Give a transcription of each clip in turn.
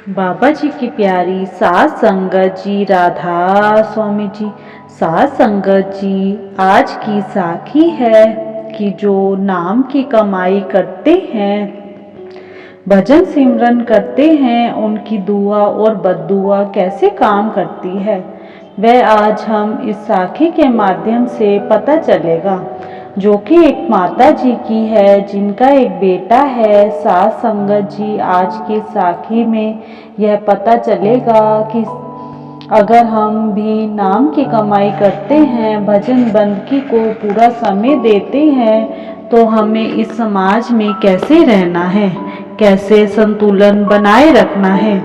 बाबा जी की प्यारी सात संगत जी, राधा स्वामी जी। सात संगत जी, आज की साखी है कि जो नाम की कमाई करते हैं, भजन सिमरन करते हैं, उनकी दुआ और बद्दुआ कैसे काम करती है, वह आज हम इस साखी के माध्यम से पता चलेगा, जो कि एक माता जी की है, जिनका एक बेटा है। सात संगत जी, आज की साखी में यह पता चलेगा कि अगर हम भी नाम की कमाई करते हैं, भजन बंदगी को पूरा समय देते हैं, तो हमें इस समाज में कैसे रहना है, कैसे संतुलन बनाए रखना है,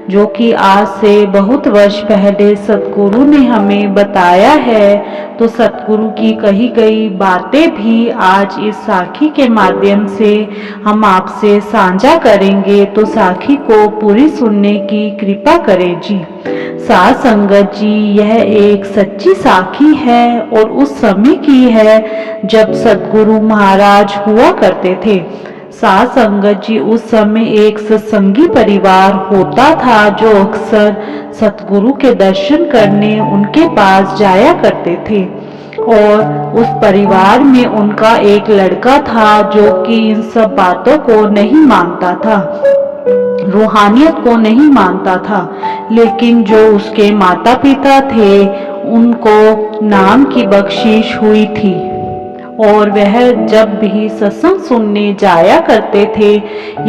जो कि आज से बहुत वर्ष पहले सतगुरु ने हमें बताया है। तो सतगुरु की कही गई बातें भी आज इस साखी के माध्यम से हम आपसे साझा करेंगे, तो साखी को पूरी सुनने की कृपा करें जी। सात संगत जी, यह एक सच्ची साखी है और उस समय की है जब सतगुरु महाराज हुआ करते थे। सात संगत जी, उस समय एक सत्संगी परिवार होता था जो अक्सर सतगुरु के दर्शन करने उनके पास जाया करते थे। और उस परिवार में उनका एक लड़का था जो कि इन सब बातों को नहीं मानता था, रूहानियत को नहीं मानता था, लेकिन जो उसके माता पिता थे उनको नाम की बख्शिश हुई थी और वह जब भी सत्संग सुनने जाया करते थे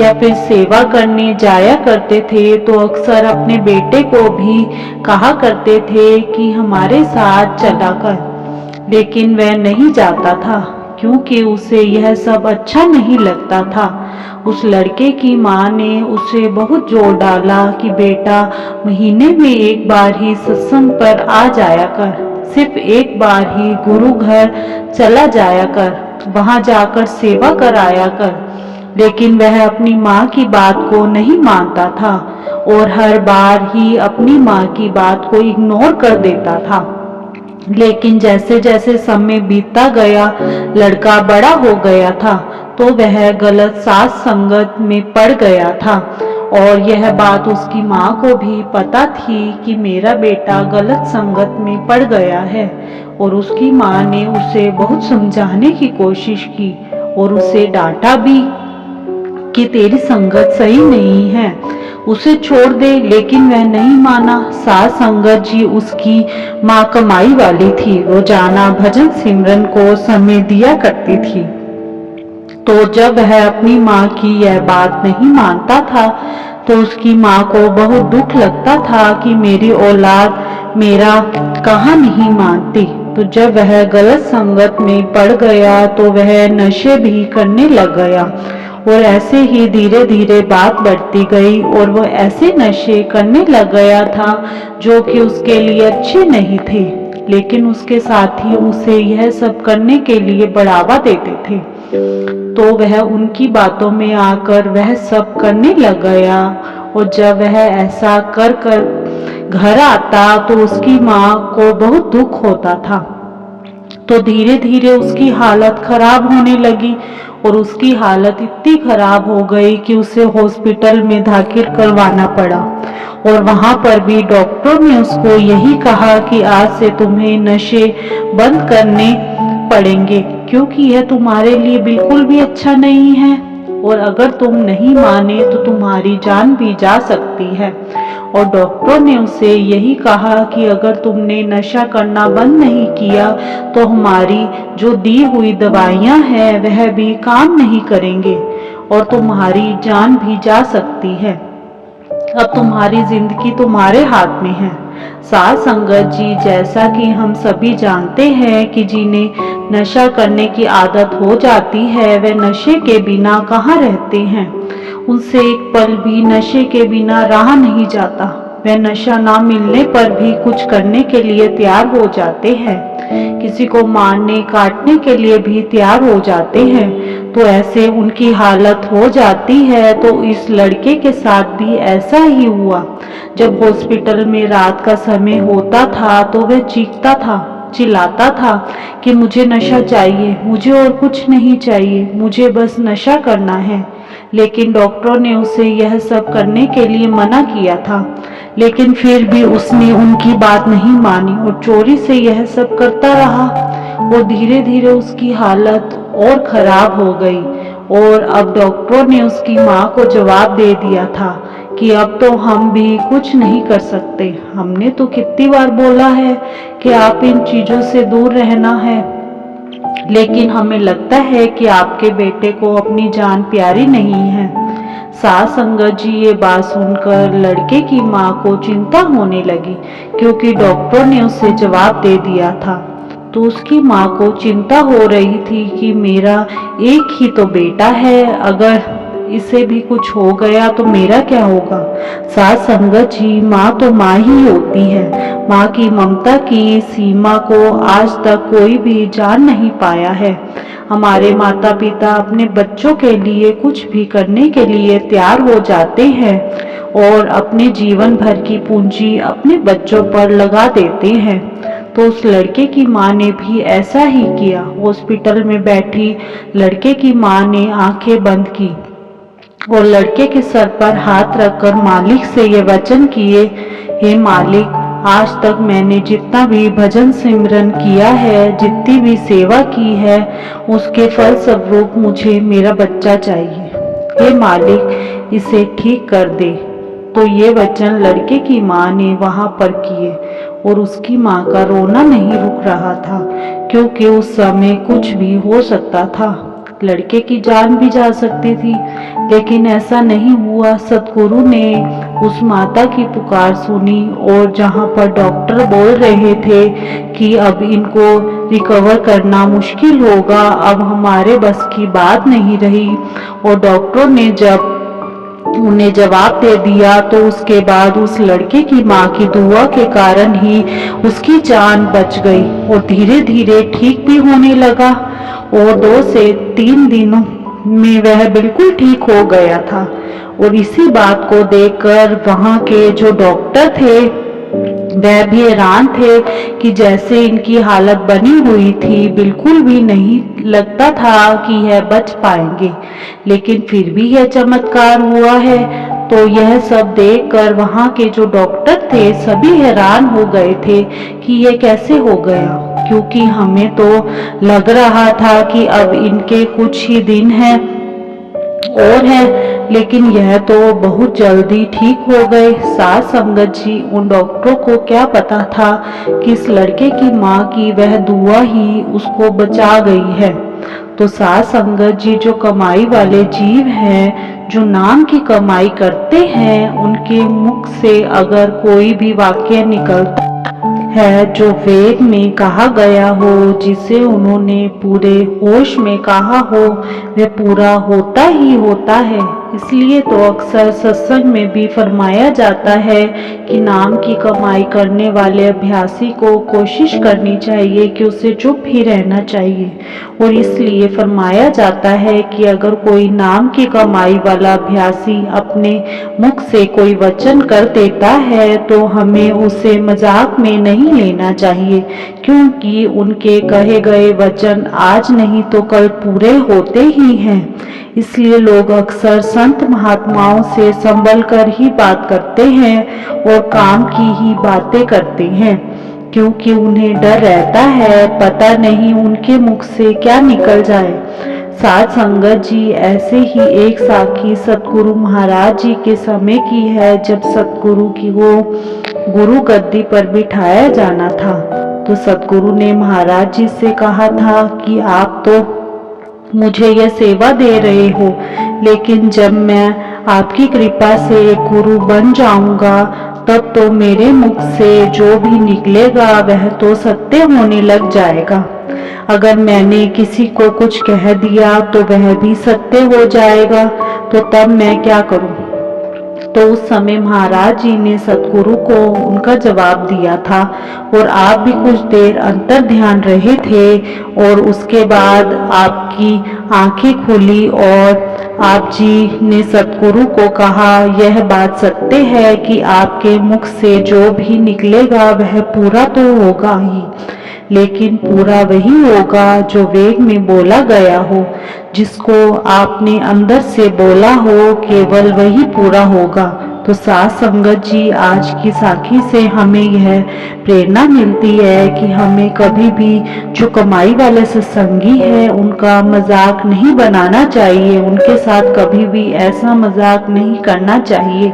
या फिर सेवा करने जाया करते थे, तो अक्सर अपने बेटे को भी कहा करते थे कि हमारे साथ चला कर, लेकिन वह नहीं जाता था क्योंकि उसे यह सब अच्छा नहीं लगता था। उस लड़के की माँ ने उसे बहुत जोर डाला कि बेटा, महीने में एक बार ही सत्संग पर आ जाया कर, सिर्फ एक बार ही गुरु घर चला जाया कर, वहां जाकर सेवा कराया कर। लेकिन वह अपनी माँ की बात को नहीं मानता था और हर बार ही अपनी माँ की बात को इग्नोर कर देता था। लेकिन जैसे जैसे समय बीतता गया, लड़का बड़ा हो गया था, तो वह गलत साथ संगत में पड़ गया था और यह बात उसकी माँ को भी पता थी कि मेरा बेटा गलत संगत में पड़ गया है। और उसकी माँ ने उसे बहुत समझाने की कोशिश की और उसे डांटा भी कि तेरी संगत सही नहीं है, उसे छोड़ दे, लेकिन वह नहीं माना। सात संगत जी, उसकी माँ कमाई वाली थी, रोजाना भजन सिमरन को समय दिया करती थी। तो जब वह अपनी माँ की यह बात नहीं मानता था, तो उसकी माँ को बहुत दुख लगता था कि मेरी औलाद मेरा कहाँ नहीं मानती। तो जब वह गलत संगत में पड़ गया तो वह नशे भी करने लग गया और ऐसे ही धीरे धीरे बात बढ़ती गई और वो ऐसे नशे करने लग गया था जो कि उसके लिए अच्छे नहीं थे, लेकिन उसके साथी उसे यह सब करने के लिए बढ़ावा देते थे। तो वह उनकी बातों में आकर वह सब करने लग गया और जब वह ऐसा कर कर घर आता तो उसकी माँ को बहुत दुख होता था। तो धीरे धीरे उसकी हालत खराब होने लगी और उसकी हालत इतनी खराब हो गई कि उसे हॉस्पिटल में दाखिल करवाना पड़ा और वहां पर भी डॉक्टर ने उसको यही कहा कि आज से तुम्हें नशे बंद करने पड़ेंगे, क्योंकि यह तुम्हारे लिए बिल्कुल भी अच्छा नहीं है और अगर तुम नहीं माने तो तुम्हारी जान भी जा सकती है। और डॉक्टर ने उसे यही कहा कि अगर तुमने नशा करना बंद नहीं किया तो हमारी जो दी हुई दवाइयां हैं वह भी काम नहीं करेंगे और तुम्हारी जान भी जा सकती है। अब तुम्हारी जिंदगी तुम्हारे हाथ में है। सात संगत जी, जैसा कि हम सभी जानते हैं कि जिन्हें नशा करने की आदत हो जाती है वे नशे के बिना कहाँ रहते हैं, उनसे एक पल भी नशे के बिना रहा नहीं जाता। वे नशा ना मिलने पर भी कुछ करने के लिए तैयार हो जाते हैं, किसी को मारने काटने के लिए भी तैयार हो जाते हैं। तो ऐसे उनकी हालत हो जाती है। तो इस लड़के के साथ भी ऐसा ही हुआ। जब हॉस्पिटल में रात का समय होता था तो वह चीखता था, चिल्लाता था कि मुझे नशा चाहिए, मुझे और कुछ नहीं चाहिए, मुझे बस नशा करना है। लेकिन डॉक्टरों ने उसे यह सब करने के लिए मना किया था। लेकिन फिर भी उसने उनकी बात नहीं मानी और चोरी से यह सब करता रहा और धीरे धीरे उसकी हालत और खराब हो गई। और अब डॉक्टरों ने उसकी माँ को जवाब दे दिया था कि अब तो हम भी कुछ नहीं कर सकते। हमने तो कितनी बार बोला है कि आप इन चीजों से दूर रहना है, लेकिन हमें लगता है कि आपके बेटे को अपनी जान प्यारी नहीं है। सास संगत जी ये बात सुनकर लड़के की माँ को चिंता होने लगी, क्योंकि डॉक्टर ने उसे जवाब दे दिया था। तो उसकी माँ को चिंता हो रही थी कि मेरा एक ही तो बेटा है, अगर इसे भी कुछ हो गया तो मेरा क्या होगा। सास संगत जी, माँ तो माँ ही होती है। माँ की ममता की सीमा को आज तक कोई भी जान नहीं पाया है। हमारे माता पिता अपने बच्चों के लिए कुछ भी करने के लिए तैयार हो जाते हैं और अपने जीवन भर की पूंजी अपने बच्चों पर लगा देते हैं। तो उस लड़के की माँ ने भी ऐसा ही किया। हॉस्पिटल में बैठी लड़के की माँ ने आंखें बंद की और लड़के के सर पर हाथ रखकर मालिक से ये वचन किए, हे मालिक, आज तक मैंने जितना भी भजन सिमरन किया है, जितनी भी सेवा की है, उसके फल स्वरूप मुझे मेरा बच्चा चाहिए। हे मालिक, इसे ठीक कर दे। तो ये वचन लड़के की माँ ने वहां पर किए और उसकी माँ का रोना नहीं रुक रहा था, क्योंकि उस समय कुछ भी हो सकता था। लड़के की जान भी जा सकती थी, लेकिन ऐसा नहीं हुआ। सतगुरु ने उस माता की पुकार सुनी और जहां पर डॉक्टर बोल रहे थे कि अब इनको रिकवर करना मुश्किल होगा, अब हमारे बस की बात नहीं रही, और डॉक्टरों ने जब उन्हें जवाब दे दिया तो उसके बाद उस लड़के की माँ की दुआ के कारण ही उसकी जान बच गई और धीरे धीरे ठीक भी होने लगा और 2 से 3 दिनों में वह बिल्कुल ठीक हो गया था। और इसी बात को देखकर वहां के जो डॉक्टर थे वह भी हैरान थे कि जैसे इनकी हालत बनी हुई थी, बिल्कुल भी नहीं लगता था कि यह बच पाएंगे, लेकिन फिर भी यह चमत्कार हुआ है। तो यह सब देखकर वहां के जो डॉक्टर थे सभी हैरान हो गए थे कि यह कैसे हो गया, क्योंकि हमें तो लग रहा था कि अब इनके कुछ ही दिन हैं और है, लेकिन यह तो बहुत जल्दी ठीक हो गए। सास संगत जी, उन डॉक्टरों को क्या पता था कि इस लड़के की माँ की वह दुआ ही उसको बचा गई है। तो सास संगत जी, जो कमाई वाले जीव हैं, जो नाम की कमाई करते हैं, उनके मुख से अगर कोई भी वाक्य निकलता है जो वेद में कहा गया हो, जिसे उन्होंने पूरे होश में कहा हो, वह पूरा होता ही होता है। इसलिए तो अक्सर सत्संग में भी फरमाया जाता है कि नाम की कमाई करने वाले अभ्यासी को कोशिश करनी चाहिए कि उसे चुप ही रहना चाहिए। और इसलिए फरमाया जाता है कि अगर कोई नाम की कमाई वाला अभ्यासी अपने मुख से कोई वचन कर देता है तो हमें उसे मजाक में नहीं लेना चाहिए, क्योंकि उनके कहे गए वचन आज नहीं तो कल पूरे होते ही हैं। इसलिए लोग अक्सर संत महात्माओं से संभल कर ही बात करते हैं और काम की ही बातें करते हैं, क्योंकि उन्हें डर रहता है, पता नहीं उनके मुख से क्या निकल जाए। साथ संगत जी, ऐसे ही एक साखी सतगुरु महाराज जी के समय की है, जब सतगुरु की को गुरु गद्दी पर बिठाया जाना था। तो सतगुरु ने महाराज जी से कहा था कि आप तो मुझे यह सेवा दे रहे हो, लेकिन जब मैं आपकी कृपा से एक गुरु बन जाऊंगा तब तो मेरे मुख से जो भी निकलेगा वह तो सत्य होने लग जाएगा। अगर मैंने किसी को कुछ कह दिया तो वह भी सत्य हो जाएगा, तो तब मैं क्या करूं। तो उस समय महाराज जी ने सतगुरु को उनका जवाब दिया था और आप भी कुछ देर अंतर ध्यान रहे थे और उसके बाद आपकी आंखें खुली और आप जी ने सतगुरु को कहा, यह बात सत्य है कि आपके मुख से जो भी निकलेगा वह पूरा तो होगा ही, लेकिन पूरा वही होगा जो वेद में बोला गया हो। जिसको आपने अंदर से बोला हो केवल वही पूरा होगा। तो साथ संगत जी, आज की साखी से हमें यह प्रेरणा मिलती है कि हमें कभी भी जो कमाई वाले सत्संगी हैं उनका मजाक नहीं बनाना चाहिए, उनके साथ कभी भी ऐसा मजाक नहीं करना चाहिए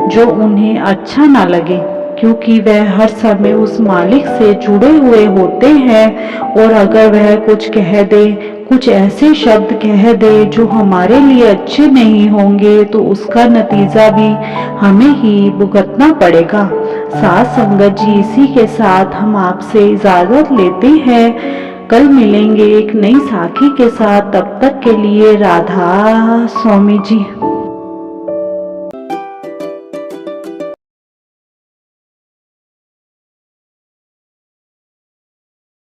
जो उन्हें अच्छा ना लगे, क्योंकि वह हर समय उस मालिक से जुड़े हुए होते हैं। और अगर वह कुछ कह दे, कुछ ऐसे शब्द कह दे जो हमारे लिए अच्छे नहीं होंगे, तो उसका नतीजा भी हमें ही भुगतना पड़ेगा। साथ संगत जी, इसी के साथ हम आपसे इजाजत लेते हैं। कल मिलेंगे एक नई साखी के साथ, तब तक के लिए राधा स्वामी जी।